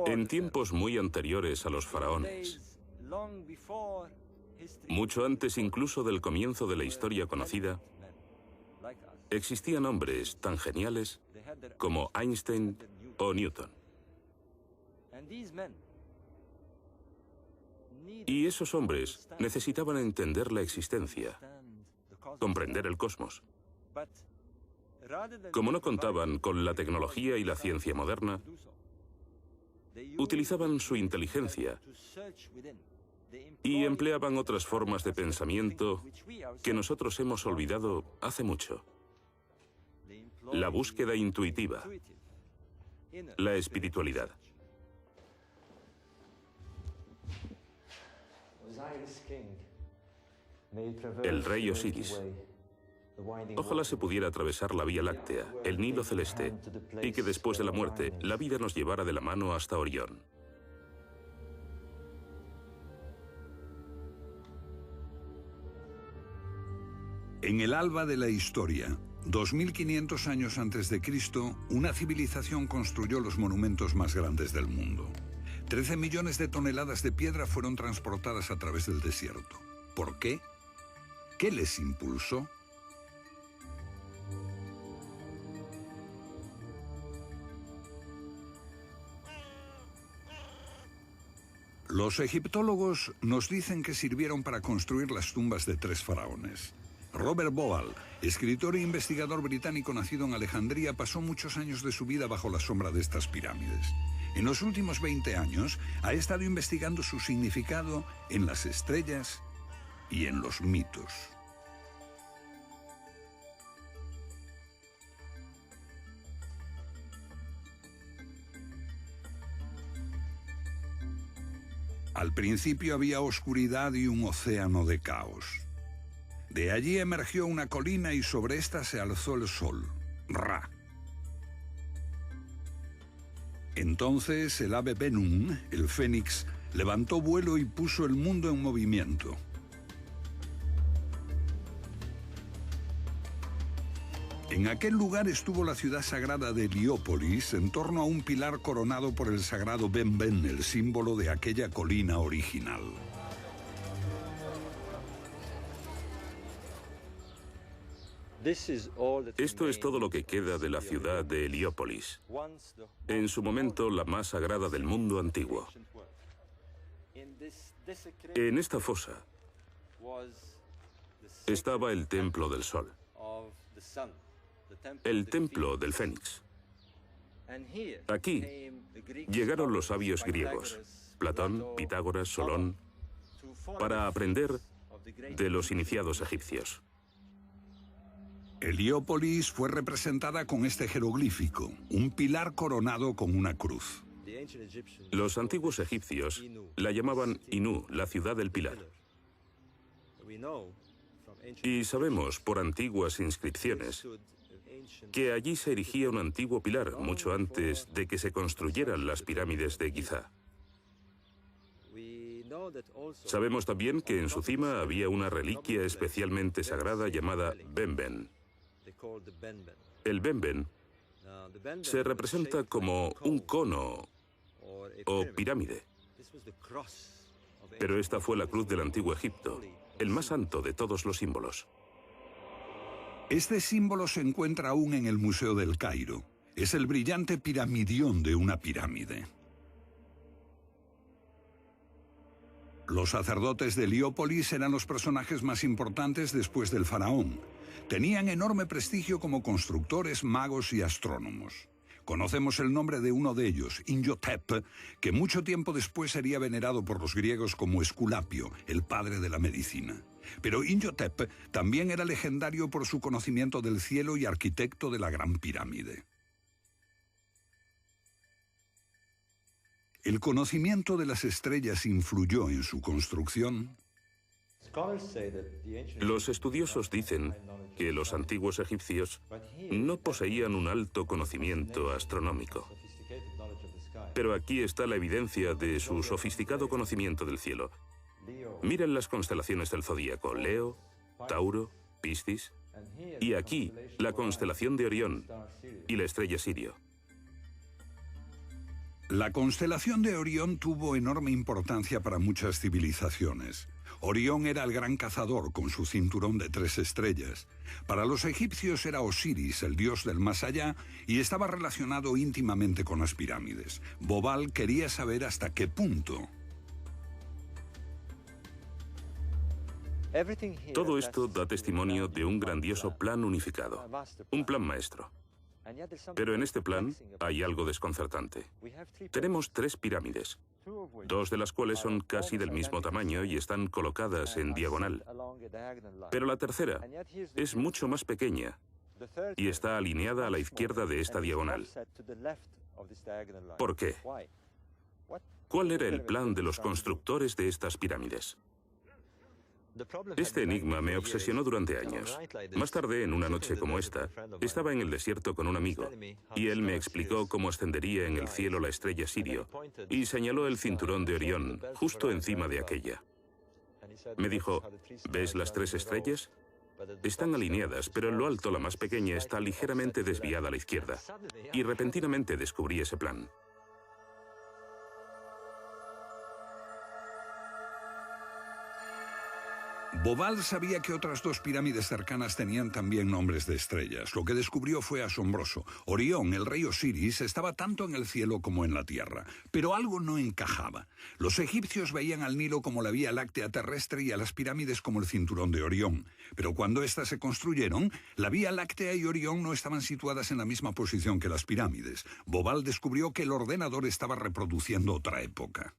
En tiempos muy anteriores a los faraones, mucho antes incluso del comienzo de la historia conocida, existían hombres tan geniales como Einstein o Newton. Y esos hombres necesitaban entender la existencia, comprender el cosmos. Como no contaban con la tecnología y la ciencia moderna, utilizaban su inteligencia y empleaban otras formas de pensamiento que nosotros hemos olvidado hace mucho. La búsqueda intuitiva, la espiritualidad. El rey Osiris. Ojalá se pudiera atravesar la Vía Láctea, el Nilo celeste, y que después de la muerte la vida nos llevara de la mano hasta Orión. En el alba de la historia, 2500 años antes de Cristo, una civilización construyó los monumentos más grandes del mundo. 13 millones de toneladas de piedra fueron transportadas a través del desierto. ¿Por qué? ¿Qué les impulsó? Los egiptólogos nos dicen que sirvieron para construir las tumbas de 3 faraones. Robert Boal, escritor e investigador británico nacido en Alejandría, pasó muchos años de su vida bajo la sombra de estas pirámides. En los últimos 20 años ha estado investigando su significado en las estrellas y en los mitos. Al principio había oscuridad y un océano de caos. De allí emergió una colina y sobre esta se alzó el sol, Ra. Entonces el ave Benum, el fénix, levantó vuelo y puso el mundo en movimiento. En aquel lugar estuvo la ciudad sagrada de Heliópolis, en torno a un pilar coronado por el sagrado Benben, el símbolo de aquella colina original. Esto es todo lo que queda de la ciudad de Heliópolis, en su momento la más sagrada del mundo antiguo. En esta fosa estaba el templo del sol, el templo del Fénix. Aquí llegaron los sabios griegos, Platón, Pitágoras, Solón, para aprender de los iniciados egipcios. Heliópolis fue representada con este jeroglífico, un pilar coronado con una cruz. Los antiguos egipcios la llamaban Inu, la ciudad del pilar. Y sabemos por antiguas inscripciones que allí se erigía un antiguo pilar mucho antes de que se construyeran las pirámides de Giza. Sabemos también que en su cima había una reliquia especialmente sagrada llamada Benben. El Benben se representa como un cono o pirámide. Pero esta fue la cruz del antiguo Egipto, el más santo de todos los símbolos. Este símbolo se encuentra aún en el Museo del Cairo. Es el brillante piramidión de una pirámide. Los sacerdotes de Heliópolis eran los personajes más importantes después del faraón. Tenían enorme prestigio como constructores, magos y astrónomos. Conocemos el nombre de uno de ellos, Imhotep, que mucho tiempo después sería venerado por los griegos como Esculapio, el padre de la medicina. Pero Imhotep también era legendario por su conocimiento del cielo y arquitecto de la Gran Pirámide. ¿El conocimiento de las estrellas influyó en su construcción? Los estudiosos dicen que los antiguos egipcios no poseían un alto conocimiento astronómico. Pero aquí está la evidencia de su sofisticado conocimiento del cielo. Miren las constelaciones del zodíaco: Leo, Tauro, Piscis, y aquí la constelación de Orión y la estrella Sirio. La constelación de Orión tuvo enorme importancia para muchas civilizaciones. Orión era el gran cazador con su cinturón de 3 estrellas. Para los egipcios era Osiris, el dios del más allá, y estaba relacionado íntimamente con las pirámides. Bobal quería saber hasta qué punto. Todo esto da testimonio de un grandioso plan unificado, un plan maestro. Pero en este plan hay algo desconcertante. Tenemos 3 pirámides, 2 de las cuales son casi del mismo tamaño y están colocadas en diagonal. Pero la tercera es mucho más pequeña y está alineada a la izquierda de esta diagonal. ¿Por qué? ¿Cuál era el plan de los constructores de estas pirámides? Este enigma me obsesionó durante años. Más tarde, en una noche como esta, estaba en el desierto con un amigo, y él me explicó cómo ascendería en el cielo la estrella Sirio, y señaló el cinturón de Orión justo encima de aquella. Me dijo, ¿ves las 3 estrellas? Están alineadas, pero en lo alto la más pequeña está ligeramente desviada a la izquierda, y repentinamente descubrí ese plan. Bobal sabía que otras 2 pirámides cercanas tenían también nombres de estrellas. Lo que descubrió fue asombroso. Orión, el rey Osiris, estaba tanto en el cielo como en la tierra. Pero algo no encajaba. Los egipcios veían al Nilo como la Vía Láctea terrestre y a las pirámides como el cinturón de Orión. Pero cuando éstas se construyeron, la Vía Láctea y Orión no estaban situadas en la misma posición que las pirámides. Bobal descubrió que el ordenador estaba reproduciendo otra época.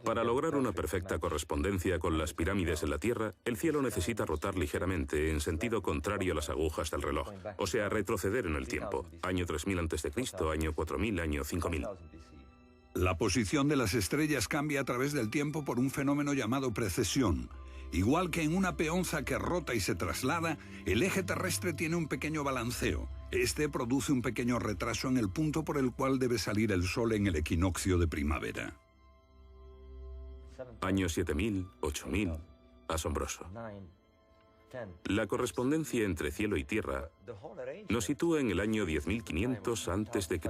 Para lograr una perfecta correspondencia con las pirámides en la Tierra, el cielo necesita rotar ligeramente en sentido contrario a las agujas del reloj, o sea, retroceder en el tiempo. Año 3000 a.C., año 4000, año 5000. La posición de las estrellas cambia a través del tiempo por un fenómeno llamado precesión. Igual que en una peonza que rota y se traslada, el eje terrestre tiene un pequeño balanceo. Este produce un pequeño retraso en el punto por el cual debe salir el sol en el equinoccio de primavera. Año 7000, 8000, asombroso. La correspondencia entre cielo y tierra nos sitúa en el año 10.500 a.C.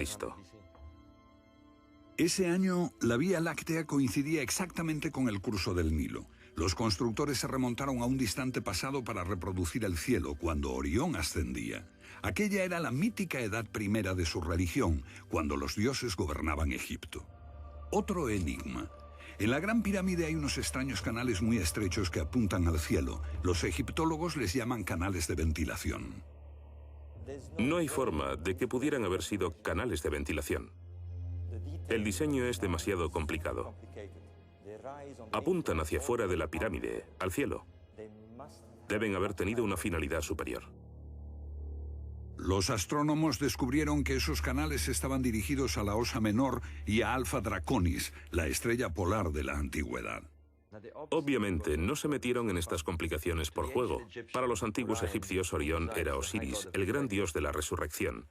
Ese año, la Vía Láctea coincidía exactamente con el curso del Nilo. Los constructores se remontaron a un distante pasado para reproducir el cielo cuando Orión ascendía. Aquella era la mítica edad primera de su religión, cuando los dioses gobernaban Egipto. Otro enigma. En la Gran Pirámide hay unos extraños canales muy estrechos que apuntan al cielo. Los egiptólogos les llaman canales de ventilación. No hay forma de que pudieran haber sido canales de ventilación. El diseño es demasiado complicado. Apuntan hacia fuera de la pirámide, al cielo. Deben haber tenido una finalidad superior. Los astrónomos descubrieron que esos canales estaban dirigidos a la Osa Menor y a Alfa Draconis, la estrella polar de la antigüedad. Obviamente, no se metieron en estas complicaciones por juego. Para los antiguos egipcios, Orión era Osiris, el gran dios de la resurrección.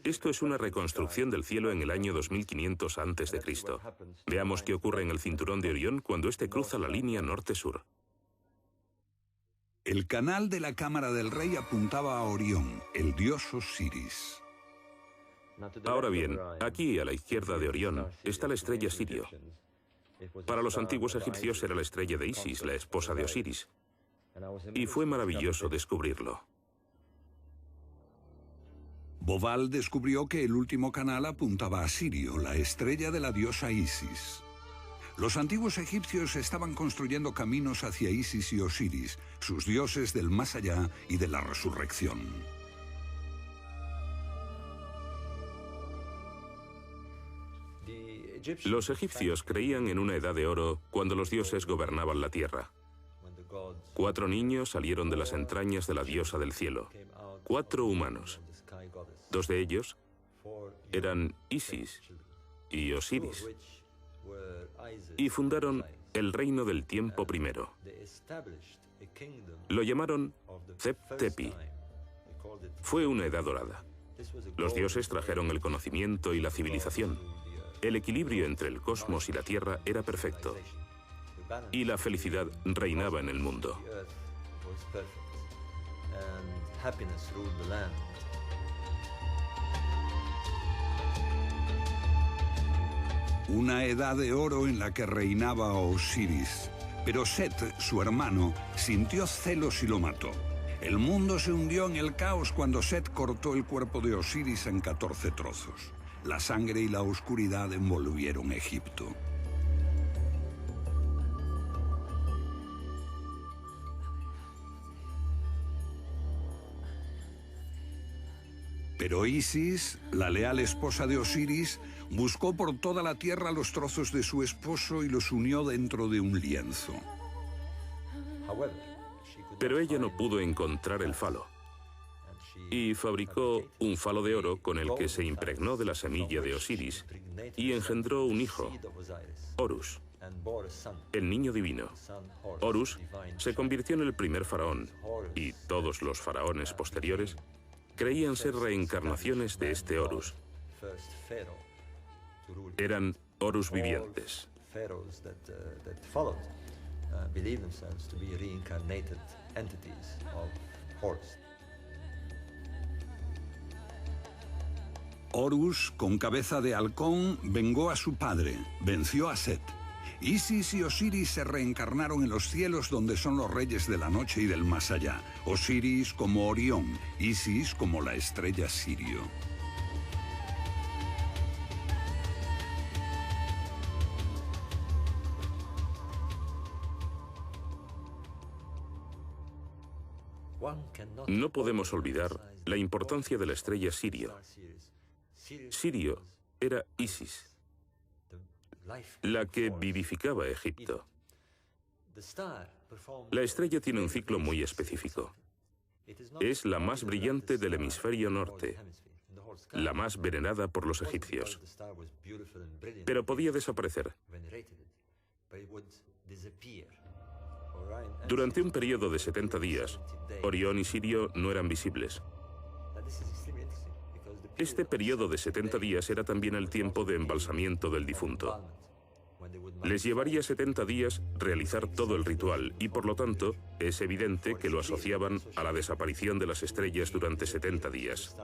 Esto es una reconstrucción del cielo en el año 2500 a.C. Veamos qué ocurre en el cinturón de Orión cuando éste cruza la línea norte-sur. El canal de la cámara del rey apuntaba a Orión, el dios Osiris. Ahora bien, aquí a la izquierda de Orión está la estrella Sirio. Para los antiguos egipcios era la estrella de Isis, la esposa de Osiris. Y fue maravilloso descubrirlo. Bobal descubrió que el último canal apuntaba a Sirio, la estrella de la diosa Isis. Los antiguos egipcios estaban construyendo caminos hacia Isis y Osiris, sus dioses del más allá y de la resurrección. Los egipcios creían en una edad de oro cuando los dioses gobernaban la tierra. 4 niños salieron de las entrañas de la diosa del cielo, 4 humanos. 2 de ellos eran Isis y Osiris, y fundaron el reino del tiempo primero. Lo llamaron Zep-Tepi. Fue una edad dorada. Los dioses trajeron el conocimiento y la civilización. El equilibrio entre el cosmos y la tierra era perfecto. Y la felicidad reinaba en el mundo. Una edad de oro en la que reinaba Osiris. Pero Set, su hermano, sintió celos y lo mató. El mundo se hundió en el caos cuando Set cortó el cuerpo de Osiris en 14 trozos. La sangre y la oscuridad envolvieron Egipto. Pero Isis, la leal esposa de Osiris, buscó por toda la tierra los trozos de su esposo y los unió dentro de un lienzo. Pero ella no pudo encontrar el falo y fabricó un falo de oro con el que se impregnó de la semilla de Osiris y engendró un hijo, Horus, el niño divino. Horus se convirtió en el primer faraón y todos los faraones posteriores creían ser reencarnaciones de este Horus. Eran Horus vivientes. Horus, con cabeza de halcón, vengó a su padre, venció a Set. Isis y Osiris se reencarnaron en los cielos donde son los reyes de la noche y del más allá. Osiris como Orión, Isis como la estrella Sirio. No podemos olvidar la importancia de la estrella Sirio. Sirio era Isis, la que vivificaba Egipto. La estrella tiene un ciclo muy específico. Es la más brillante del hemisferio norte, la más venerada por los egipcios. Pero podía desaparecer. Durante un periodo de 70 días, Orión y Sirio no eran visibles. Este periodo de 70 días era también el tiempo de embalsamiento del difunto. Les llevaría 70 días realizar todo el ritual y, por lo tanto, es evidente que lo asociaban a la desaparición de las estrellas durante 70 días.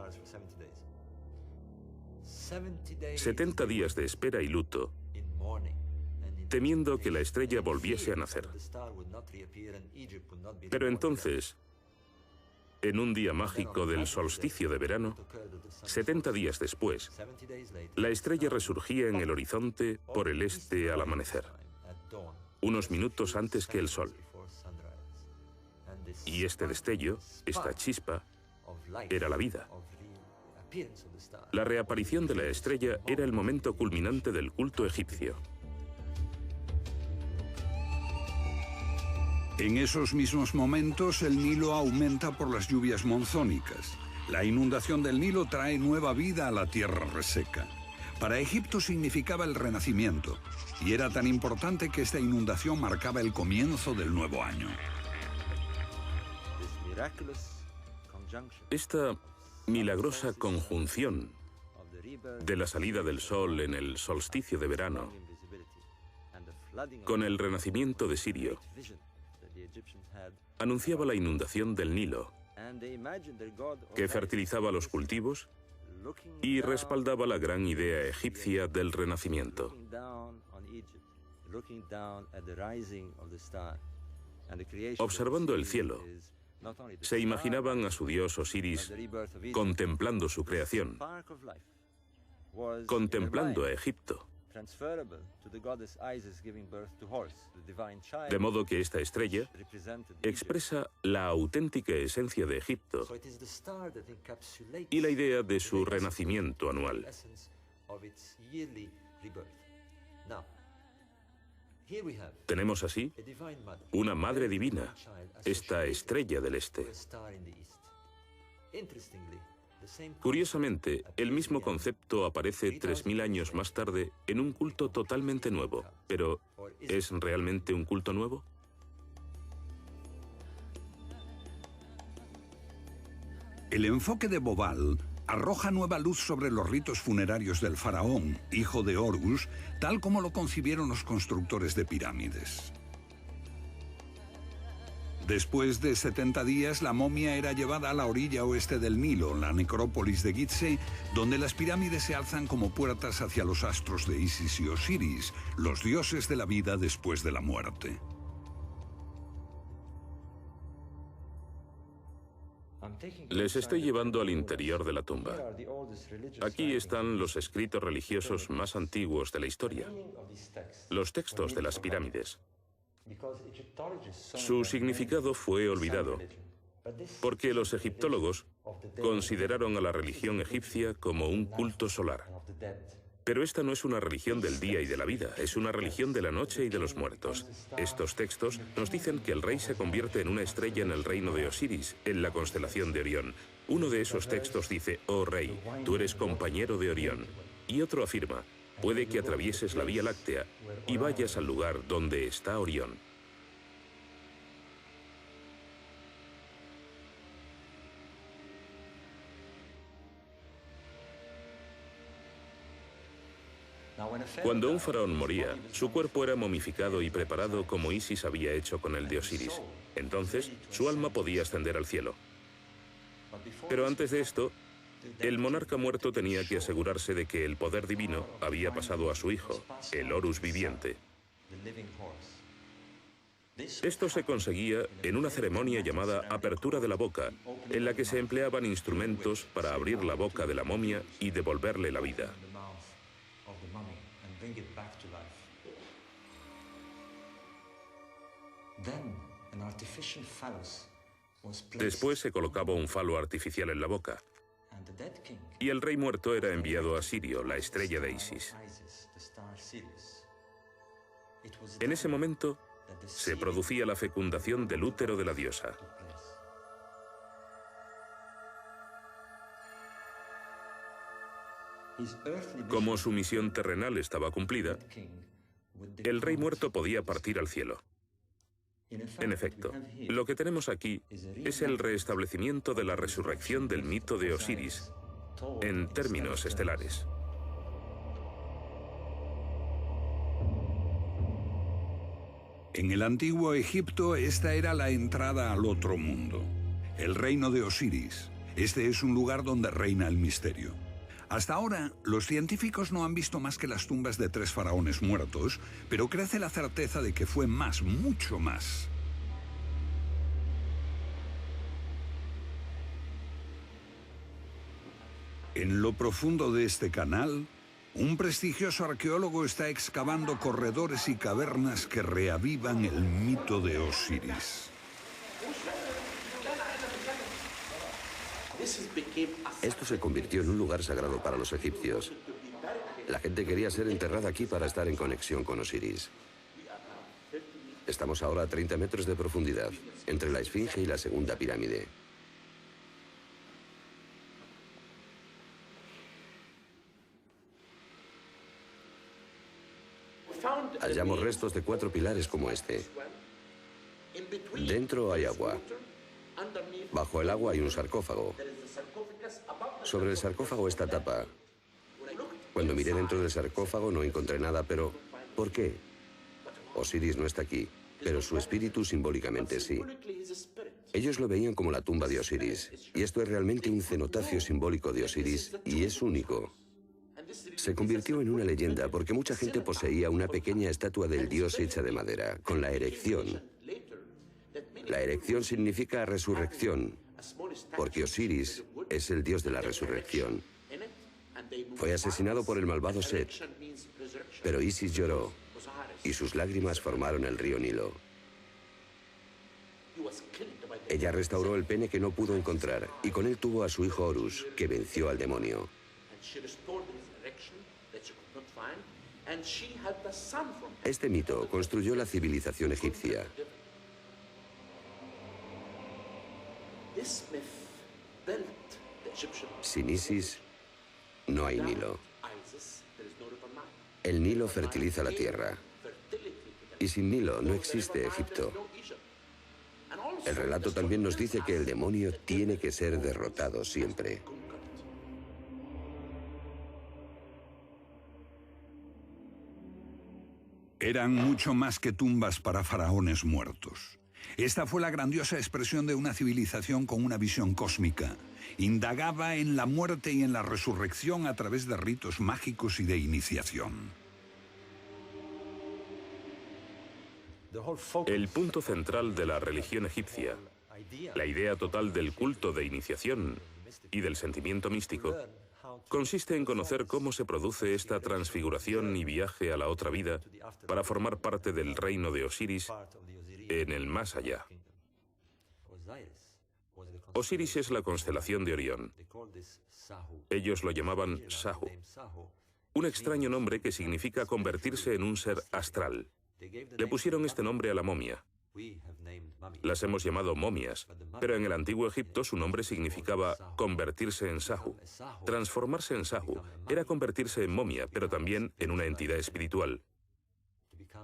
70 días de espera y luto, temiendo que la estrella volviese a nacer. Pero entonces, en un día mágico del solsticio de verano, 70 días después, la estrella resurgía en el horizonte por el este al amanecer, unos minutos antes que el sol. Y este destello, esta chispa, era la vida. La reaparición de la estrella era el momento culminante del culto egipcio. En esos mismos momentos, el Nilo aumenta por las lluvias monzónicas. La inundación del Nilo trae nueva vida a la tierra reseca. Para Egipto significaba el renacimiento, y era tan importante que esta inundación marcaba el comienzo del nuevo año. Esta milagrosa conjunción de la salida del sol en el solsticio de verano con el renacimiento de Sirio anunciaba la inundación del Nilo, que fertilizaba los cultivos y respaldaba la gran idea egipcia del renacimiento. Observando el cielo, se imaginaban a su dios Osiris contemplando su creación, contemplando a Egipto. De modo que esta estrella expresa la auténtica esencia de Egipto y la idea de su renacimiento anual. Tenemos así una madre divina, esta estrella del este. Curiosamente, el mismo concepto aparece 3000 años más tarde en un culto totalmente nuevo. Pero, ¿es realmente un culto nuevo? El enfoque de Bobal arroja nueva luz sobre los ritos funerarios del faraón, hijo de Horus, tal como lo concibieron los constructores de pirámides. Después de 70 días, la momia era llevada a la orilla oeste del Nilo, la necrópolis de Gizeh, donde las pirámides se alzan como puertas hacia los astros de Isis y Osiris, los dioses de la vida después de la muerte. Les estoy llevando al interior de la tumba. Aquí están los escritos religiosos más antiguos de la historia, los textos de las pirámides. Su significado fue olvidado, porque los egiptólogos consideraron a la religión egipcia como un culto solar. Pero esta no es una religión del día y de la vida, es una religión de la noche y de los muertos. Estos textos nos dicen que el rey se convierte en una estrella en el reino de Osiris, en la constelación de Orión. Uno de esos textos dice: «Oh rey, tú eres compañero de Orión». Y otro afirma: «Puede que atravieses la Vía Láctea y vayas al lugar donde está Orión». Cuando un faraón moría, su cuerpo era momificado y preparado como Isis había hecho con el de Osiris. Entonces, su alma podía ascender al cielo. Pero antes de esto, el monarca muerto tenía que asegurarse de que el poder divino había pasado a su hijo, el Horus viviente. Esto se conseguía en una ceremonia llamada apertura de la boca, en la que se empleaban instrumentos para abrir la boca de la momia y devolverle la vida. Después se colocaba un falo artificial en la boca, y el rey muerto era enviado a Sirio, la estrella de Isis. En ese momento se producía la fecundación del útero de la diosa. Como su misión terrenal estaba cumplida, el rey muerto podía partir al cielo. En efecto, lo que tenemos aquí es el restablecimiento de la resurrección del mito de Osiris, en términos estelares. En el antiguo Egipto, esta era la entrada al otro mundo, el reino de Osiris. Este es un lugar donde reina el misterio. Hasta ahora, los científicos no han visto más que las tumbas de 3 faraones muertos, pero crece la certeza de que fue más, mucho más. En lo profundo de este canal, un prestigioso arqueólogo está excavando corredores y cavernas que reavivan el mito de Osiris. Esto se convirtió en un lugar sagrado para los egipcios. La gente quería ser enterrada aquí para estar en conexión con Osiris. Estamos ahora a 30 metros de profundidad, entre la Esfinge y la segunda pirámide. Hallamos restos de 4 pilares como este. Dentro hay agua. Bajo el agua hay un sarcófago. Sobre el sarcófago esta tapa. Cuando miré dentro del sarcófago no encontré nada, pero ¿por qué? Osiris no está aquí, pero su espíritu simbólicamente sí. Ellos lo veían como la tumba de Osiris, y esto es realmente un cenotafio simbólico de Osiris, y es único. Se convirtió en una leyenda porque mucha gente poseía una pequeña estatua del dios hecha de madera, con la erección. La erección significa resurrección, porque Osiris es el dios de la resurrección. Fue asesinado por el malvado Set, pero Isis lloró y sus lágrimas formaron el río Nilo. Ella restauró el pene que no pudo encontrar y con él tuvo a su hijo Horus, que venció al demonio. Este mito construyó la civilización egipcia. Sin Isis, no hay Nilo. El Nilo fertiliza la tierra. Y sin Nilo no existe Egipto. El relato también nos dice que el demonio tiene que ser derrotado siempre. Eran mucho más que tumbas para faraones muertos. Esta fue la grandiosa expresión de una civilización con una visión cósmica. Indagaba en la muerte y en la resurrección a través de ritos mágicos y de iniciación. El punto central de la religión egipcia, la idea total del culto de iniciación y del sentimiento místico, consiste en conocer cómo se produce esta transfiguración y viaje a la otra vida para formar parte del reino de Osiris en el más allá. Osiris es la constelación de Orión. Ellos lo llamaban Sahu, un extraño nombre que significa convertirse en un ser astral. Le pusieron este nombre a la momia. Las hemos llamado momias, pero en el antiguo Egipto su nombre significaba convertirse en Sahu. Transformarse en Sahu era convertirse en momia, pero también en una entidad espiritual.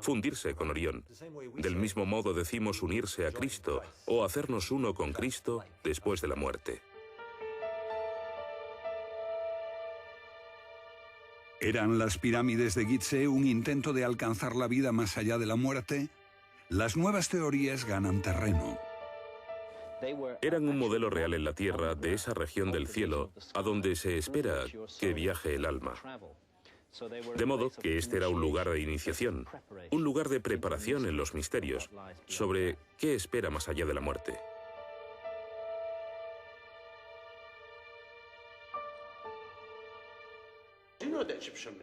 Fundirse con Orión. Del mismo modo decimos unirse a Cristo o hacernos uno con Cristo después de la muerte. ¿Eran las pirámides de Gizeh un intento de alcanzar la vida más allá de la muerte? Las nuevas teorías ganan terreno. Eran un modelo real en la Tierra de esa región del cielo a donde se espera que viaje el alma. De modo que este era un lugar de iniciación, un lugar de preparación en los misterios sobre qué espera más allá de la muerte.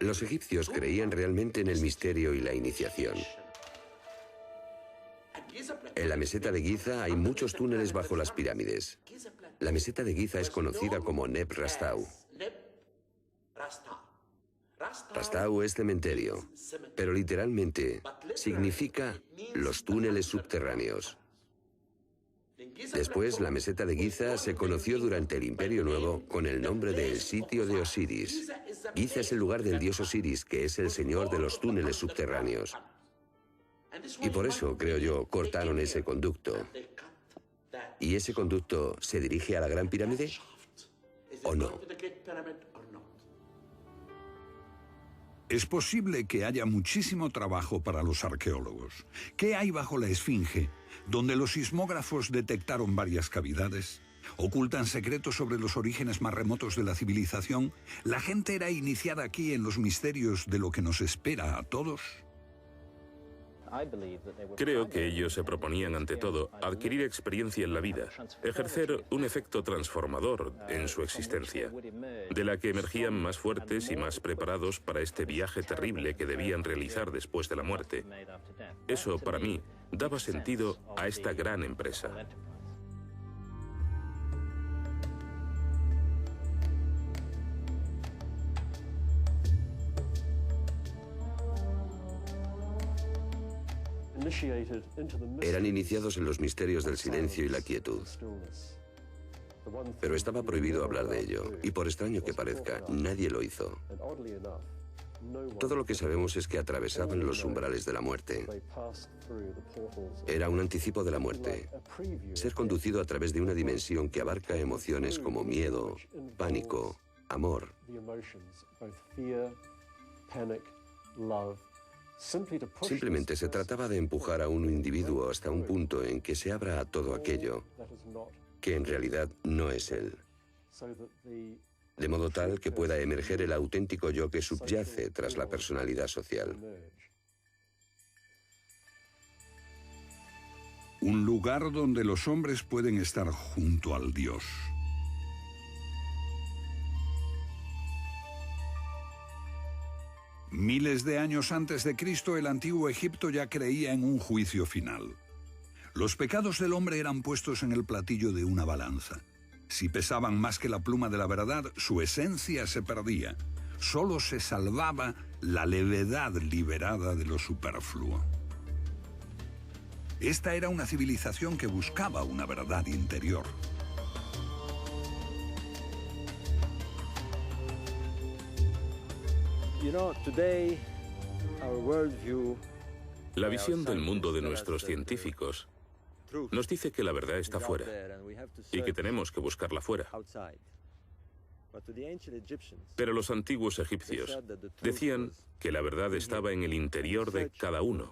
Los egipcios creían realmente en el misterio y la iniciación. En la meseta de Giza hay muchos túneles bajo las pirámides. La meseta de Giza es conocida como Neb Rastau. Rastau es cementerio, pero literalmente significa los túneles subterráneos. Después, la meseta de Giza se conoció durante el Imperio Nuevo con el nombre de el sitio de Osiris. Giza es el lugar del dios Osiris, que es el señor de los túneles subterráneos. Y por eso, creo yo, cortaron ese conducto. ¿Y ese conducto se dirige a la Gran Pirámide? ¿O no? Es posible que haya muchísimo trabajo para los arqueólogos. ¿Qué hay bajo la Esfinge, donde los sismógrafos detectaron varias cavidades? ¿Ocultan secretos sobre los orígenes más remotos de la civilización? ¿La gente era iniciada aquí en los misterios de lo que nos espera a todos? Creo que ellos se proponían, ante todo, adquirir experiencia en la vida, ejercer un efecto transformador en su existencia, de la que emergían más fuertes y más preparados para este viaje terrible que debían realizar después de la muerte. Eso, para mí, daba sentido a esta gran empresa. Eran iniciados en los misterios del silencio y la quietud. Pero estaba prohibido hablar de ello, y por extraño que parezca, nadie lo hizo. Todo lo que sabemos es que atravesaban los umbrales de la muerte. Era un anticipo de la muerte. Ser conducido a través de una dimensión que abarca emociones como miedo, pánico, amor. Simplemente se trataba de empujar a un individuo hasta un punto en que se abra a todo aquello que en realidad no es él. De modo tal que pueda emerger el auténtico yo que subyace tras la personalidad social. Un lugar donde los hombres pueden estar junto al Dios. Miles de años antes de Cristo, el antiguo Egipto ya creía en un juicio final. Los pecados del hombre eran puestos en el platillo de una balanza. Si pesaban más que la pluma de la verdad, su esencia se perdía. Solo se salvaba la levedad liberada de lo superfluo. Esta era una civilización que buscaba una verdad interior. La visión del mundo de nuestros científicos nos dice que la verdad está fuera y que tenemos que buscarla fuera. Pero los antiguos egipcios decían que la verdad estaba en el interior de cada uno.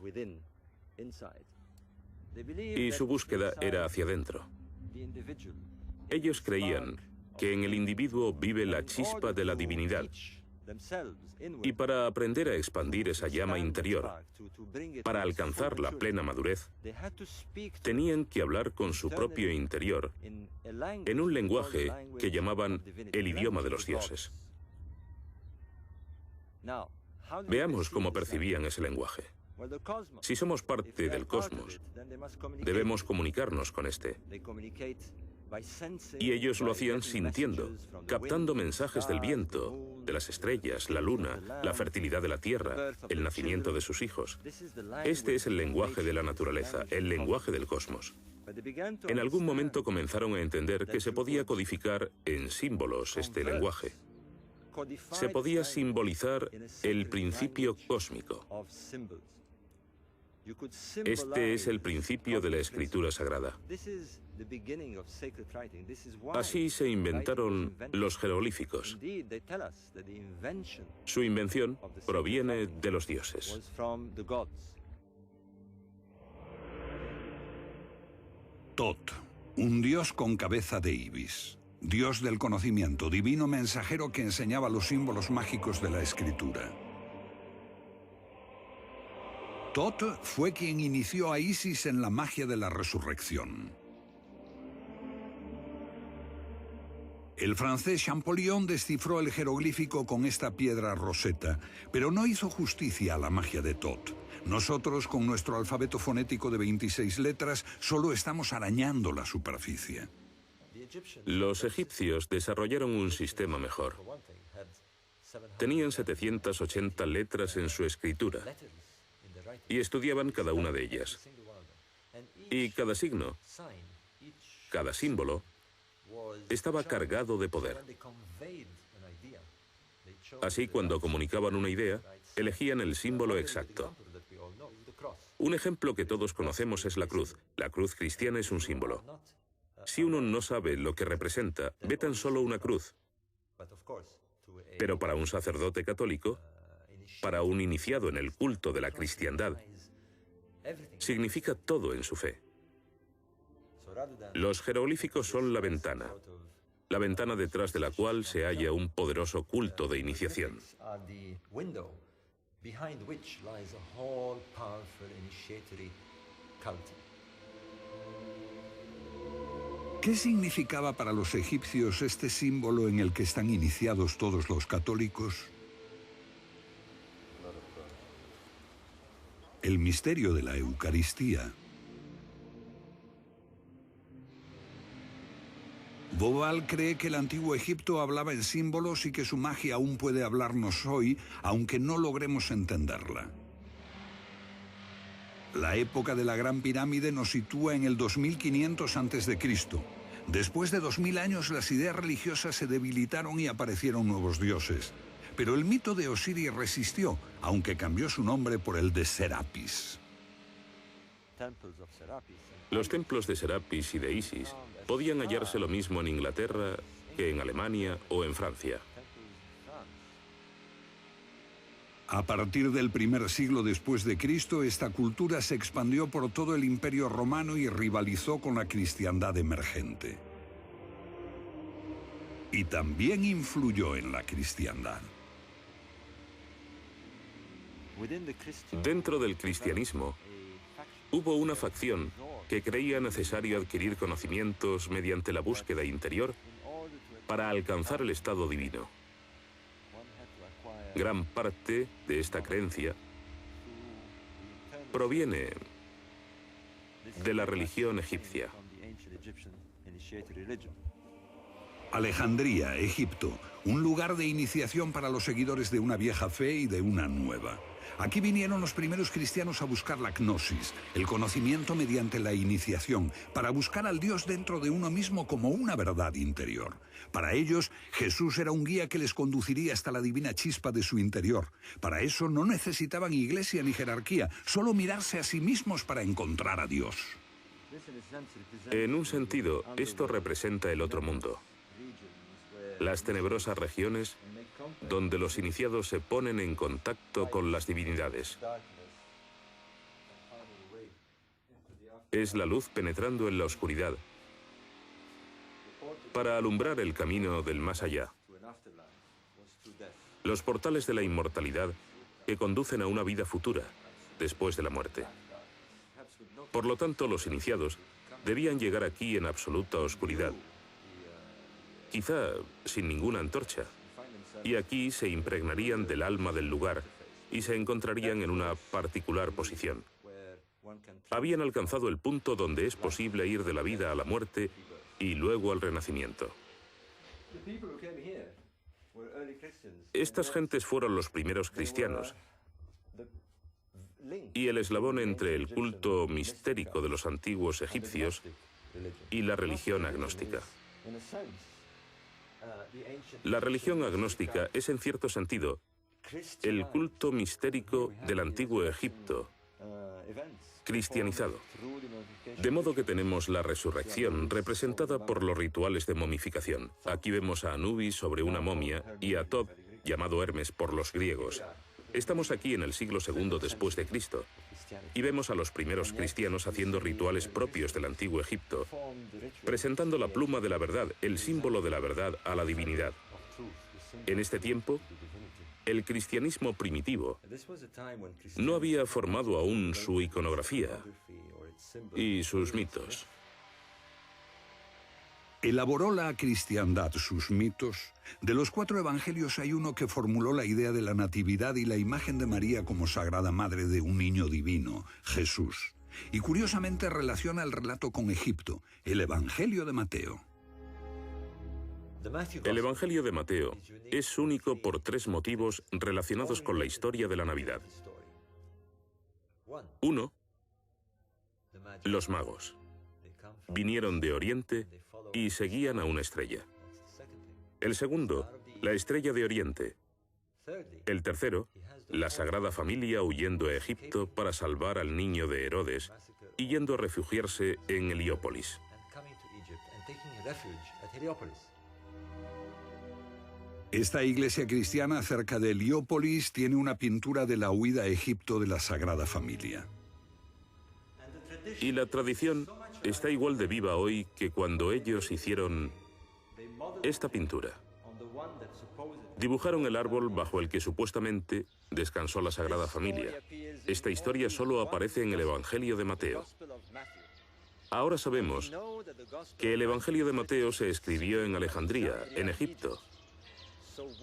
y su búsqueda era hacia adentro. Ellos creían que en el individuo vive la chispa de la divinidad, y para aprender a expandir esa llama interior, para alcanzar la plena madurez, tenían que hablar con su propio interior en un lenguaje que llamaban el idioma de los dioses. Veamos cómo percibían ese lenguaje. Si somos parte del cosmos, debemos comunicarnos con este. Y ellos lo hacían sintiendo, captando mensajes del viento, de las estrellas, la luna, la fertilidad de la tierra, el nacimiento de sus hijos. Este es el lenguaje de la naturaleza, el lenguaje del cosmos. En algún momento comenzaron a entender que se podía codificar en símbolos este lenguaje. Se podía simbolizar el principio cósmico. Este es el principio de la escritura sagrada. Así se inventaron los jeroglíficos. Su invención proviene de los dioses. Tot, un dios con cabeza de ibis. Dios del conocimiento, divino mensajero que enseñaba los símbolos mágicos de la escritura. Tot fue quien inició a Isis en la magia de la resurrección. El francés Champollion descifró el jeroglífico con esta piedra roseta, pero no hizo justicia a la magia de Tot. Nosotros, con nuestro alfabeto fonético de 26 letras, solo estamos arañando la superficie. Los egipcios desarrollaron un sistema mejor. Tenían 780 letras en su escritura y estudiaban cada una de ellas. Y cada signo, cada símbolo, estaba cargado de poder. Así, cuando comunicaban una idea, elegían el símbolo exacto. Un ejemplo que todos conocemos es la cruz. La cruz cristiana es un símbolo. Si uno no sabe lo que representa, ve tan solo una cruz. Pero para un sacerdote católico, para un iniciado en el culto de la cristiandad, significa todo en su fe. Los jeroglíficos son la ventana detrás de la cual se halla un poderoso culto de iniciación. ¿Qué significaba para los egipcios este símbolo en el que están iniciados todos los católicos? El misterio de la Eucaristía. Bobal cree que el antiguo Egipto hablaba en símbolos y que su magia aún puede hablarnos hoy, aunque no logremos entenderla. La época de la Gran Pirámide nos sitúa en el 2500 a.C. Después de 2000 años, las ideas religiosas se debilitaron y aparecieron nuevos dioses. Pero el mito de Osiris resistió, aunque cambió su nombre por el de Serapis. Los templos de Serapis y de Isis podían hallarse lo mismo en Inglaterra que en Alemania o en Francia. A partir del primer siglo después de Cristo, esta cultura se expandió por todo el Imperio Romano y rivalizó con la cristiandad emergente. Y también influyó en la cristiandad. Dentro del cristianismo, hubo una facción que creía necesario adquirir conocimientos mediante la búsqueda interior para alcanzar el estado divino. Gran parte de esta creencia proviene de la religión egipcia. Alejandría, Egipto, un lugar de iniciación para los seguidores de una vieja fe y de una nueva. Aquí vinieron los primeros cristianos a buscar la gnosis, el conocimiento mediante la iniciación, para buscar al Dios dentro de uno mismo como una verdad interior. Para ellos, Jesús era un guía que les conduciría hasta la divina chispa de su interior. Para eso no necesitaban iglesia ni jerarquía, solo mirarse a sí mismos para encontrar a Dios. En un sentido, esto representa el otro mundo. Las tenebrosas regiones donde los iniciados se ponen en contacto con las divinidades. es la luz penetrando en la oscuridad para alumbrar el camino del más allá. Los portales de la inmortalidad que conducen a una vida futura, después de la muerte. Por lo tanto, los iniciados debían llegar aquí en absoluta oscuridad, quizá sin ninguna antorcha, y aquí se impregnarían del alma del lugar y se encontrarían en una particular posición. Habían alcanzado el punto donde es posible ir de la vida a la muerte y luego al renacimiento. Estas gentes fueron los primeros cristianos y el eslabón entre el culto mistérico de los antiguos egipcios y la religión agnóstica. La religión agnóstica es, en cierto sentido, el culto mistérico del antiguo Egipto, cristianizado. De modo que tenemos la resurrección representada por los rituales de momificación. Aquí vemos a Anubis sobre una momia y a Thoth, llamado Hermes por los griegos. Estamos aquí en el siglo II después de Cristo y vemos a los primeros cristianos haciendo rituales propios del antiguo Egipto, presentando la pluma de la verdad, el símbolo de la verdad, a la divinidad. En este tiempo, el cristianismo primitivo no había formado aún su iconografía y sus mitos. Elaboró la cristiandad sus mitos. De los 4 evangelios hay uno que formuló la idea de la natividad y la imagen de María como sagrada madre de un niño divino, Jesús. Y curiosamente relaciona el relato con Egipto, el Evangelio de Mateo. El Evangelio de Mateo es único por 3 motivos relacionados con la historia de la Navidad. 1. Los magos. Vinieron de Oriente y seguían a una estrella. El segundo, la estrella de Oriente. El tercero, la Sagrada Familia huyendo a Egipto para salvar al niño de Herodes y yendo a refugiarse en Heliópolis. Esta iglesia cristiana cerca de Heliópolis tiene una pintura de la huida a Egipto de la Sagrada Familia. Y la tradición está igual de viva hoy que cuando ellos hicieron esta pintura. Dibujaron el árbol bajo el que supuestamente descansó la Sagrada Familia. Esta historia solo aparece en el Evangelio de Mateo. Ahora sabemos que el Evangelio de Mateo se escribió en Alejandría, en Egipto.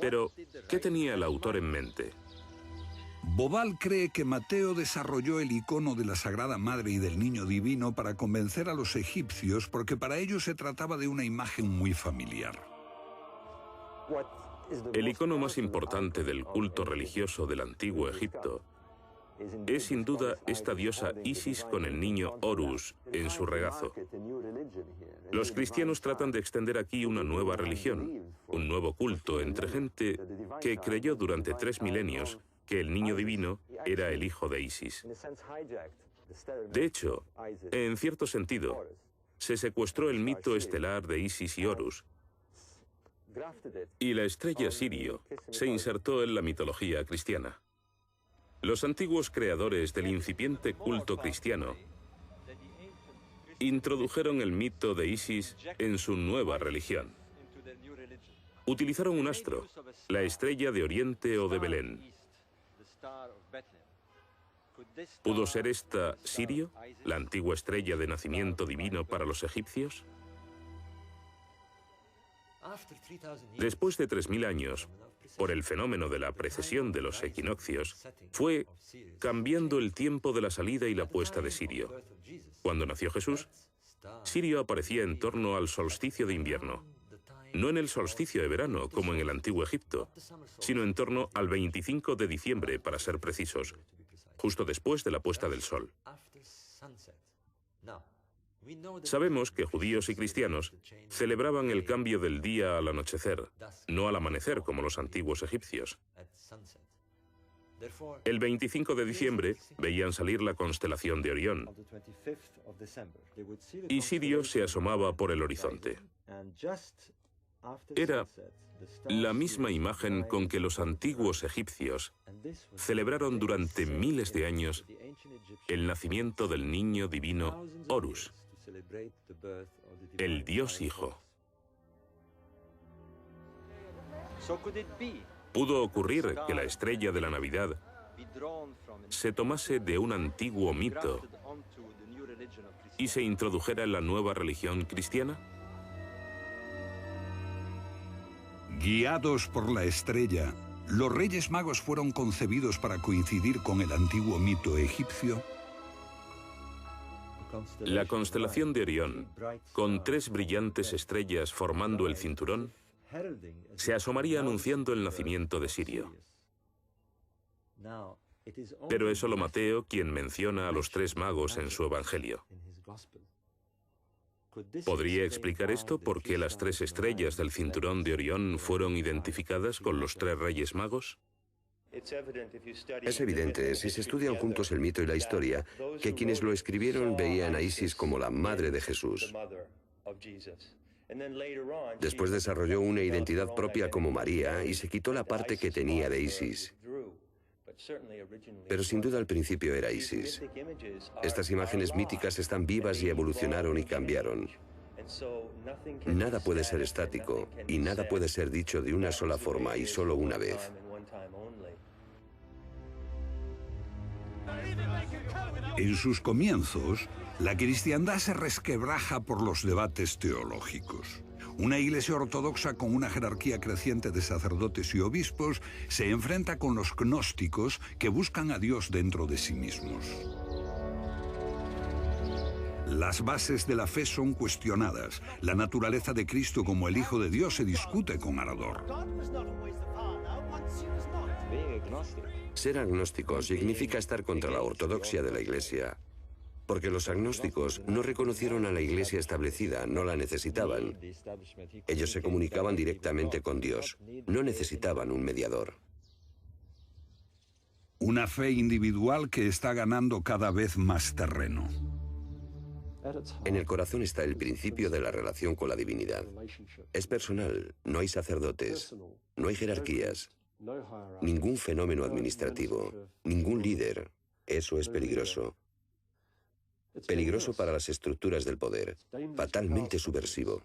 Pero, ¿qué tenía el autor en mente? Bobal cree que Mateo desarrolló el icono de la Sagrada Madre y del Niño Divino para convencer a los egipcios porque para ellos se trataba de una imagen muy familiar. El icono más importante del culto religioso del antiguo Egipto es sin duda esta diosa Isis con el niño Horus en su regazo. Los cristianos tratan de extender aquí una nueva religión, un nuevo culto entre gente que creyó durante 3 milenios que el niño divino era el hijo de Isis. De hecho, en cierto sentido, se secuestró el mito estelar de Isis y Horus, y la estrella Sirio se insertó en la mitología cristiana. Los antiguos creadores del incipiente culto cristiano introdujeron el mito de Isis en su nueva religión. Utilizaron un astro, la estrella de Oriente o de Belén. ¿Pudo ser esta Sirio, la antigua estrella de nacimiento divino para los egipcios? Después de 3000 años, por el fenómeno de la precesión de los equinoccios, fue cambiando el tiempo de la salida y la puesta de Sirio. Cuando nació Jesús, Sirio aparecía en torno al solsticio de invierno, no en el solsticio de verano, como en el antiguo Egipto, sino en torno al 25 de diciembre, para ser precisos, justo después de la puesta del sol. Sabemos que judíos y cristianos celebraban el cambio del día al anochecer, no al amanecer como los antiguos egipcios. El 25 de diciembre veían salir la constelación de Orión y Sirio se asomaba por el horizonte. Era la misma imagen con que los antiguos egipcios celebraron durante miles de años el nacimiento del niño divino Horus, el Dios Hijo. ¿Pudo ocurrir que la estrella de la Navidad se tomase de un antiguo mito y se introdujera en la nueva religión cristiana? Guiados por la estrella, ¿los Reyes Magos fueron concebidos para coincidir con el antiguo mito egipcio? La constelación de Orión, con 3 brillantes estrellas formando el cinturón, se asomaría anunciando el nacimiento de Sirio. Pero es solo Mateo quien menciona a los 3 magos en su Evangelio. ¿Podría explicar esto por qué las 3 estrellas del cinturón de Orión fueron identificadas con los 3 Reyes Magos? Es evidente, si se estudian juntos el mito y la historia, que quienes lo escribieron veían a Isis como la madre de Jesús. Después desarrolló una identidad propia como María y se quitó la parte que tenía de Isis. Pero sin duda al principio era Isis. Estas imágenes míticas están vivas y evolucionaron y cambiaron. Nada puede ser estático y nada puede ser dicho de una sola forma y solo una vez. En sus comienzos, la cristiandad se resquebraja por los debates teológicos. Una iglesia ortodoxa con una jerarquía creciente de sacerdotes y obispos se enfrenta con los gnósticos que buscan a Dios dentro de sí mismos. Las bases de la fe son cuestionadas. La naturaleza de Cristo como el Hijo de Dios se discute con ardor. Ser agnóstico significa estar contra la ortodoxia de la Iglesia, porque los agnósticos no reconocieron a la Iglesia establecida, no la necesitaban. Ellos se comunicaban directamente con Dios, no necesitaban un mediador. Una fe individual que está ganando cada vez más terreno. En el corazón está el principio de la relación con la divinidad. Es personal, no hay sacerdotes, no hay jerarquías, ningún fenómeno administrativo, ningún líder. Eso es peligroso. Peligroso para las estructuras del poder, fatalmente subversivo.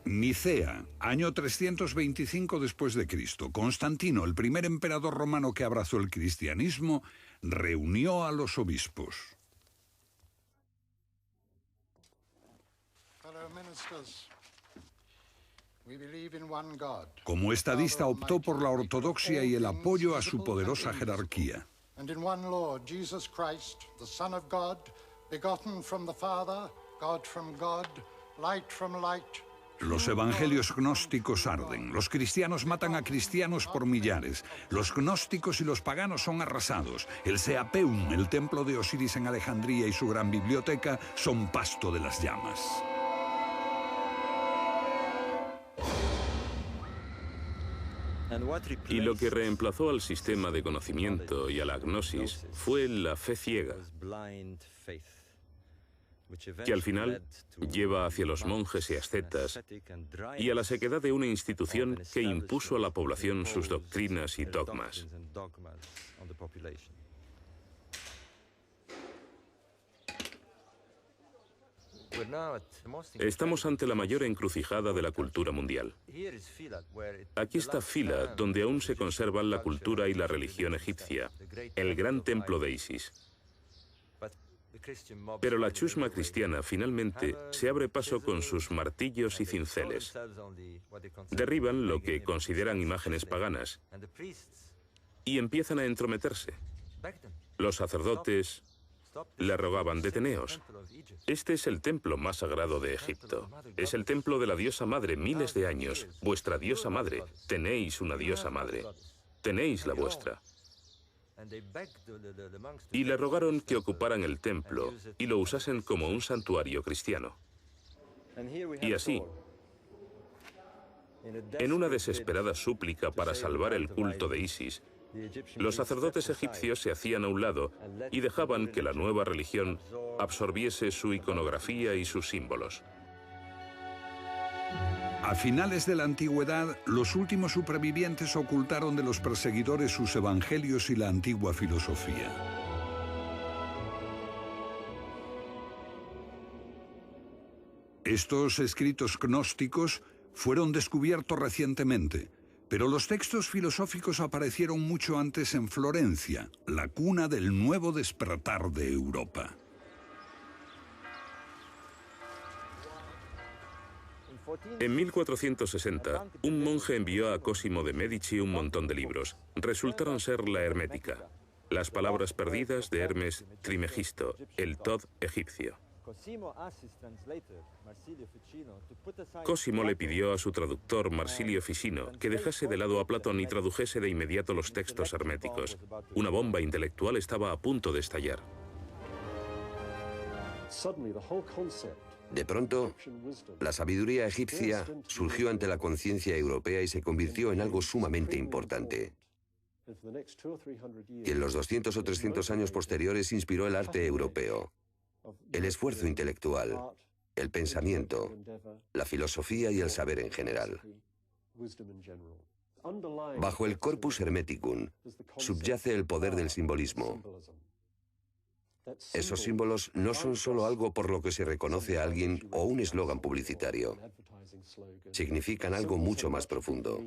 Nicea, año 325 después de Cristo. Constantino, el primer emperador romano que abrazó el cristianismo, reunió a los obispos. Como estadista optó por la ortodoxia y el apoyo a su poderosa jerarquía. And in one Lord, Jesus Christ, the Son of God, begotten from the Father, God from God, light from light. Los evangelios gnósticos arden. Los cristianos matan a cristianos por millares. Los gnósticos y los paganos son arrasados. El Seapeum, el templo de Osiris en Alejandría y su gran biblioteca son pasto de las llamas. Y lo que reemplazó al sistema de conocimiento y a la gnosis fue la fe ciega, que al final lleva hacia los monjes y ascetas y a la sequedad de una institución que impuso a la población sus doctrinas y dogmas. Estamos ante la mayor encrucijada de la cultura mundial. Aquí está Fila, donde aún se conservan la cultura y la religión egipcia, el gran templo de Isis. Pero la chusma cristiana finalmente se abre paso con sus martillos y cinceles. Derriban lo que consideran imágenes paganas y empiezan a entrometerse. Los sacerdotes le rogaban: deteneos. Este es el templo más sagrado de Egipto. Es el templo de la diosa madre, miles de años. Vuestra diosa madre. Tenéis una diosa madre. Tenéis la vuestra. Y le rogaron que ocuparan el templo y lo usasen como un santuario cristiano. Y así, en una desesperada súplica para salvar el culto de Isis, los sacerdotes egipcios se hacían a un lado y dejaban que la nueva religión absorbiese su iconografía y sus símbolos. A finales de la antigüedad, los últimos supervivientes ocultaron de los perseguidores sus evangelios y la antigua filosofía. Estos escritos gnósticos fueron descubiertos recientemente, pero los textos filosóficos aparecieron mucho antes en Florencia, la cuna del nuevo despertar de Europa. En 1460, un monje envió a Cosimo de Medici un montón de libros. Resultaron ser la Hermética, las palabras perdidas de Hermes Trimegisto, el Tod egipcio. Cosimo le pidió a su traductor Marsilio Ficino que dejase de lado a Platón y tradujese de inmediato los textos herméticos. Una bomba intelectual estaba a punto de estallar. De pronto, la sabiduría egipcia surgió ante la conciencia europea y se convirtió en algo sumamente importante. Y en los 200 o 300 años posteriores inspiró el arte europeo, el esfuerzo intelectual, el pensamiento, la filosofía y el saber en general. Bajo el corpus hermeticum subyace el poder del simbolismo. Esos símbolos no son solo algo por lo que se reconoce a alguien o un eslogan publicitario. Significan algo mucho más profundo.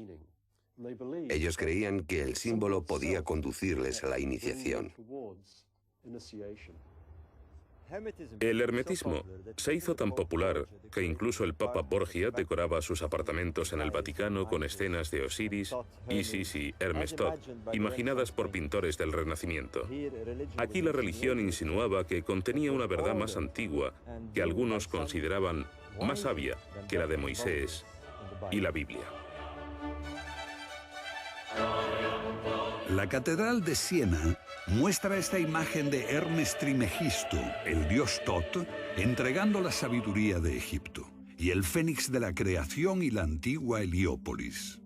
Ellos creían que el símbolo podía conducirles a la iniciación. El hermetismo se hizo tan popular que incluso el Papa Borgia decoraba sus apartamentos en el Vaticano con escenas de Osiris, Isis y Hermes Tod, imaginadas por pintores del Renacimiento. Aquí la religión insinuaba que contenía una verdad más antigua que algunos consideraban más sabia que la de Moisés y la Biblia. La Catedral de Siena muestra esta imagen de Hermes Trimegisto, el dios Tot, entregando la sabiduría de Egipto, y el fénix de la creación y la antigua Heliópolis.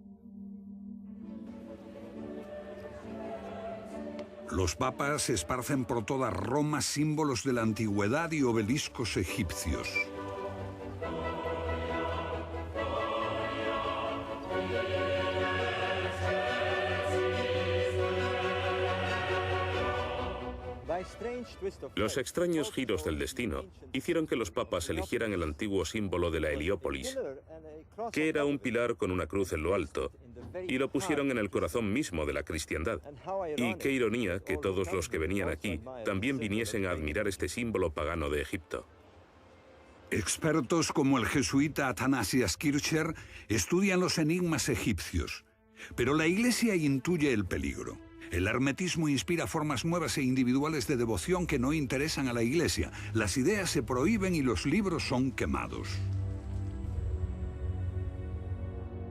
Los papas esparcen por toda Roma símbolos de la antigüedad y obeliscos egipcios. Los extraños giros del destino hicieron que los papas eligieran el antiguo símbolo de la Heliópolis, que era un pilar con una cruz en lo alto, y lo pusieron en el corazón mismo de la cristiandad. Y qué ironía que todos los que venían aquí también viniesen a admirar este símbolo pagano de Egipto. Expertos como el jesuita Athanasius Kircher estudian los enigmas egipcios, pero la Iglesia intuye el peligro. El hermetismo inspira formas nuevas e individuales de devoción que no interesan a la Iglesia. Las ideas se prohíben y los libros son quemados.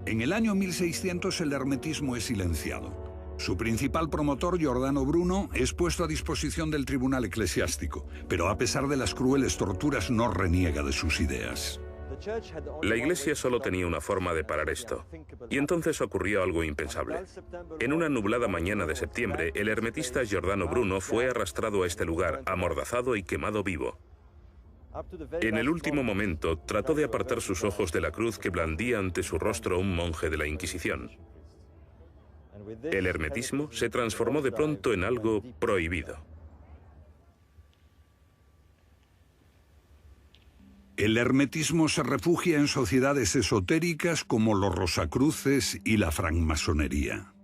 En el año 1600 el hermetismo es silenciado. Su principal promotor, Giordano Bruno, es puesto a disposición del tribunal eclesiástico, pero a pesar de las crueles torturas no reniega de sus ideas. La Iglesia solo tenía una forma de parar esto, y entonces ocurrió algo impensable. En una nublada mañana de septiembre, el hermetista Giordano Bruno fue arrastrado a este lugar, amordazado y quemado vivo. En el último momento, trató de apartar sus ojos de la cruz que blandía ante su rostro un monje de la Inquisición. El hermetismo se transformó de pronto en algo prohibido. El hermetismo se refugia en sociedades esotéricas como los Rosacruces y la francmasonería.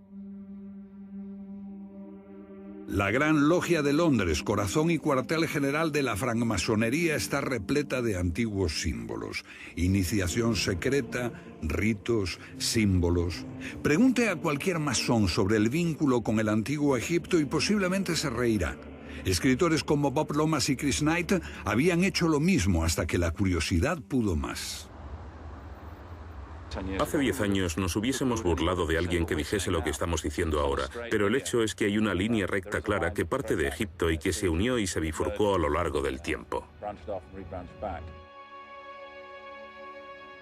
La Gran Logia de Londres, corazón y cuartel general de la francmasonería, está repleta de antiguos símbolos. Iniciación secreta, ritos, símbolos. Pregunte a cualquier masón sobre el vínculo con el antiguo Egipto y posiblemente se reirá. Escritores como Bob Lomas y Chris Knight habían hecho lo mismo hasta que la curiosidad pudo más. Hace 10 años nos hubiésemos burlado de alguien que dijese lo que estamos diciendo ahora, pero el hecho es que hay una línea recta clara que parte de Egipto y que se unió y se bifurcó a lo largo del tiempo.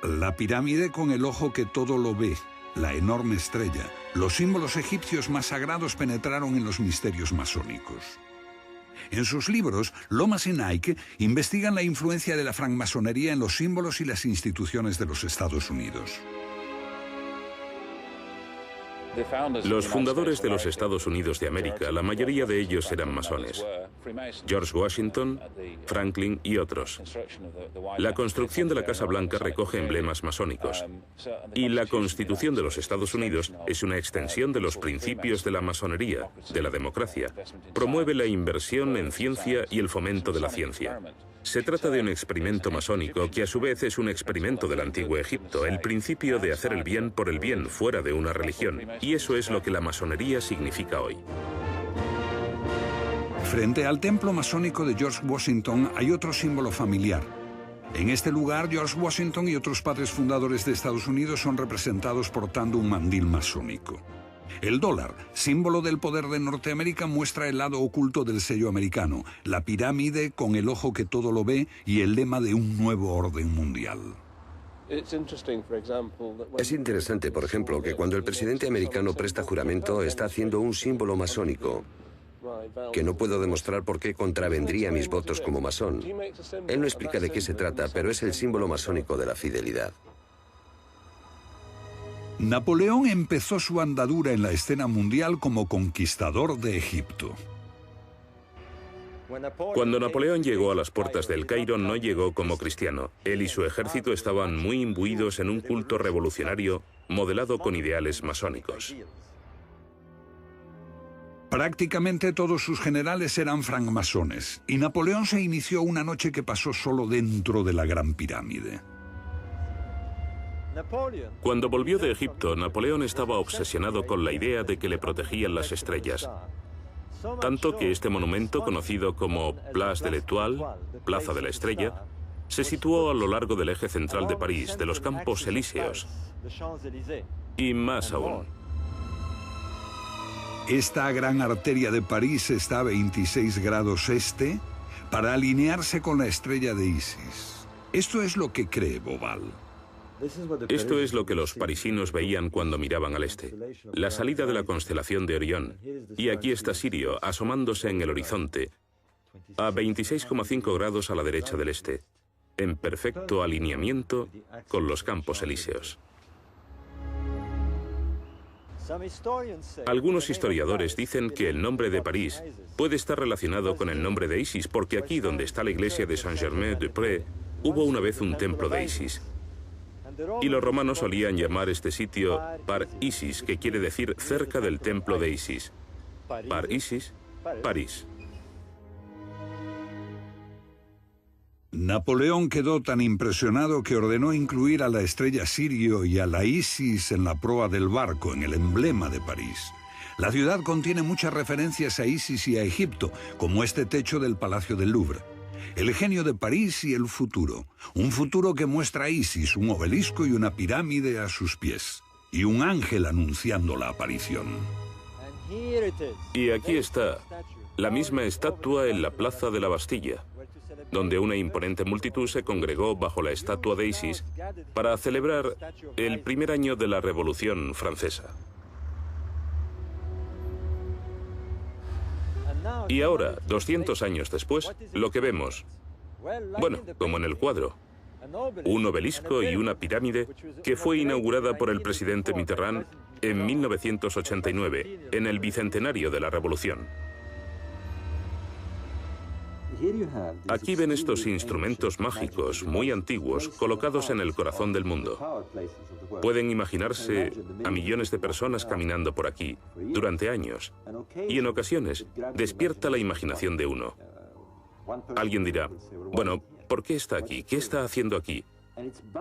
La pirámide con el ojo que todo lo ve, la enorme estrella, los símbolos egipcios más sagrados penetraron en los misterios masónicos. En sus libros, Lomas y Naik investigan la influencia de la francmasonería en los símbolos y las instituciones de los Estados Unidos. Los fundadores de los Estados Unidos de América, la mayoría de ellos eran masones. George Washington, Franklin y otros. La construcción de la Casa Blanca recoge emblemas masónicos. Y la Constitución de los Estados Unidos es una extensión de los principios de la masonería, de la democracia. Promueve la inversión en ciencia y el fomento de la ciencia. Se trata de un experimento masónico que a su vez es un experimento del antiguo Egipto, el principio de hacer el bien por el bien fuera de una religión. Y eso es lo que la masonería significa hoy. Frente al templo masónico de George Washington hay otro símbolo familiar. En este lugar, George Washington y otros padres fundadores de Estados Unidos son representados portando un mandil masónico. El dólar, símbolo del poder de Norteamérica, muestra el lado oculto del sello americano, la pirámide con el ojo que todo lo ve y el lema de un nuevo orden mundial. Es interesante, por ejemplo, que cuando el presidente americano presta juramento está haciendo un símbolo masónico, que no puedo demostrar por qué contravendría mis votos como masón. Él no explica de qué se trata, pero es el símbolo masónico de la fidelidad. Napoleón empezó su andadura en la escena mundial como conquistador de Egipto. Cuando Napoleón llegó a las puertas del Cairo, no llegó como cristiano. Él y su ejército estaban muy imbuidos en un culto revolucionario modelado con ideales masónicos. Prácticamente todos sus generales eran francmasones, y Napoleón se inició una noche que pasó solo dentro de la Gran Pirámide. Cuando volvió de Egipto, Napoleón estaba obsesionado con la idea de que le protegían las estrellas. Tanto que este monumento, conocido como Place de l'Étoile, Plaza de la Estrella, se situó a lo largo del eje central de París, de los Campos Elíseos. Y más aún. Esta gran arteria de París está a 26 grados este para alinearse con la estrella de Isis. Esto es lo que cree Bobal. Esto es lo que los parisinos veían cuando miraban al este, la salida de la constelación de Orión. Y aquí está Sirio asomándose en el horizonte, a 26,5 grados a la derecha del este, en perfecto alineamiento con los Campos Elíseos. Algunos historiadores dicen que el nombre de París puede estar relacionado con el nombre de Isis, porque aquí donde está la iglesia de Saint-Germain-des-Prés hubo una vez un templo de Isis. Y los romanos solían llamar este sitio Par Isis, que quiere decir cerca del templo de Isis. Par Isis, París. Napoleón quedó tan impresionado que ordenó incluir a la estrella Sirio y a la Isis en la proa del barco, en el emblema de París. La ciudad contiene muchas referencias a Isis y a Egipto, como este techo del Palacio del Louvre. El genio de París y el futuro. Un futuro que muestra a Isis, un obelisco y una pirámide a sus pies. Y un ángel anunciando la aparición. Y aquí está, la misma estatua en la plaza de la Bastilla, donde una imponente multitud se congregó bajo la estatua de Isis para celebrar el primer año de la Revolución Francesa. Y ahora, 200 años después, lo que vemos, bueno, como en el cuadro, un obelisco y una pirámide que fue inaugurada por el presidente Mitterrand en 1989, en el bicentenario de la Revolución. Aquí ven estos instrumentos mágicos muy antiguos colocados en el corazón del mundo. Pueden imaginarse a millones de personas caminando por aquí durante años y en ocasiones despierta la imaginación de uno. Alguien dirá, bueno, ¿por qué está aquí? ¿Qué está haciendo aquí?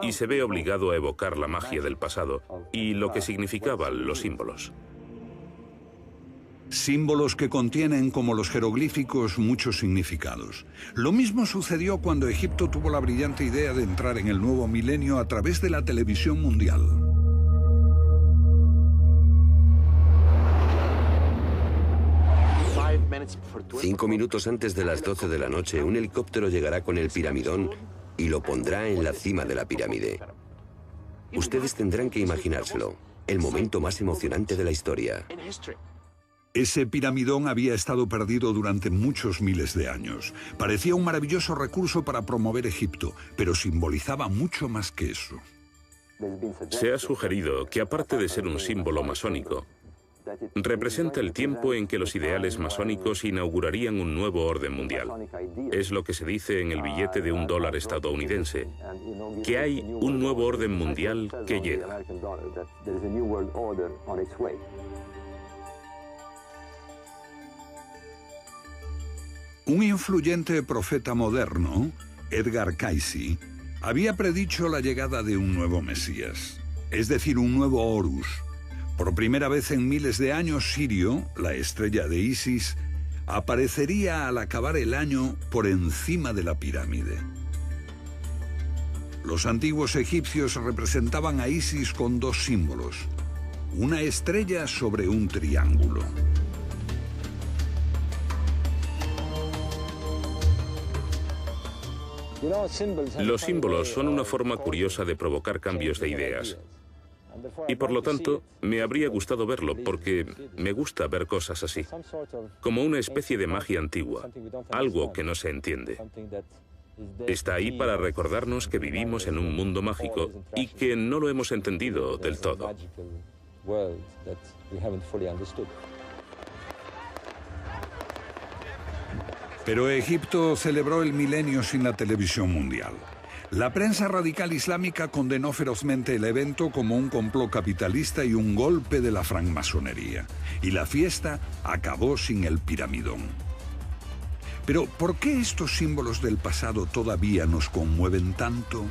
Y se ve obligado a evocar la magia del pasado y lo que significaban los símbolos. Símbolos que contienen, como los jeroglíficos, muchos significados. Lo mismo sucedió cuando Egipto tuvo la brillante idea de entrar en el nuevo milenio a través de la televisión mundial. Cinco minutos antes de las 12 de la noche, un helicóptero llegará con el piramidón y lo pondrá en la cima de la pirámide. Ustedes tendrán que imaginárselo, el momento más emocionante de la historia. Ese piramidón había estado perdido durante muchos miles de años. Parecía un maravilloso recurso para promover Egipto, pero simbolizaba mucho más que eso. Se ha sugerido que, aparte de ser un símbolo masónico, representa el tiempo en que los ideales masónicos inaugurarían un nuevo orden mundial. Es lo que se dice en el billete de $1 estadounidense, que hay un nuevo orden mundial que llega. Un influyente profeta moderno, Edgar Cayce, había predicho la llegada de un nuevo Mesías, es decir, un nuevo Horus. Por primera vez en miles de años, Sirio, la estrella de Isis, aparecería al acabar el año por encima de la pirámide. Los antiguos egipcios representaban a Isis con dos símbolos, una estrella sobre un triángulo. Los símbolos son una forma curiosa de provocar cambios de ideas. Y por lo tanto, me habría gustado verlo, porque me gusta ver cosas así. Como una especie de magia antigua, algo que no se entiende. Está ahí para recordarnos que vivimos en un mundo mágico y que no lo hemos entendido del todo. Pero Egipto celebró el milenio sin la televisión mundial. La prensa radical islámica condenó ferozmente el evento como un complot capitalista y un golpe de la francmasonería. Y la fiesta acabó sin el piramidón. Pero, ¿por qué estos símbolos del pasado todavía nos conmueven tanto?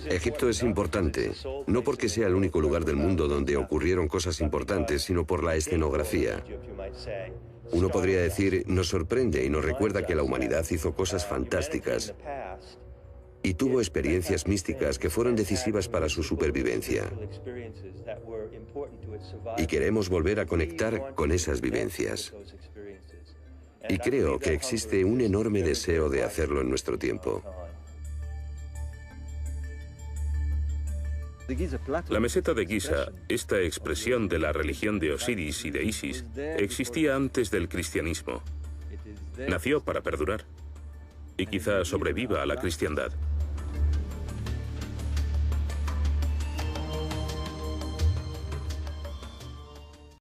Egipto es importante, no porque sea el único lugar del mundo donde ocurrieron cosas importantes, sino por la escenografía. Uno podría decir, nos sorprende y nos recuerda que la humanidad hizo cosas fantásticas y tuvo experiencias místicas que fueron decisivas para su supervivencia. Y queremos volver a conectar con esas vivencias. Y creo que existe un enorme deseo de hacerlo en nuestro tiempo. La meseta de Giza, esta expresión de la religión de Osiris y de Isis, existía antes del cristianismo. Nació para perdurar. Y quizá sobreviva a la cristiandad.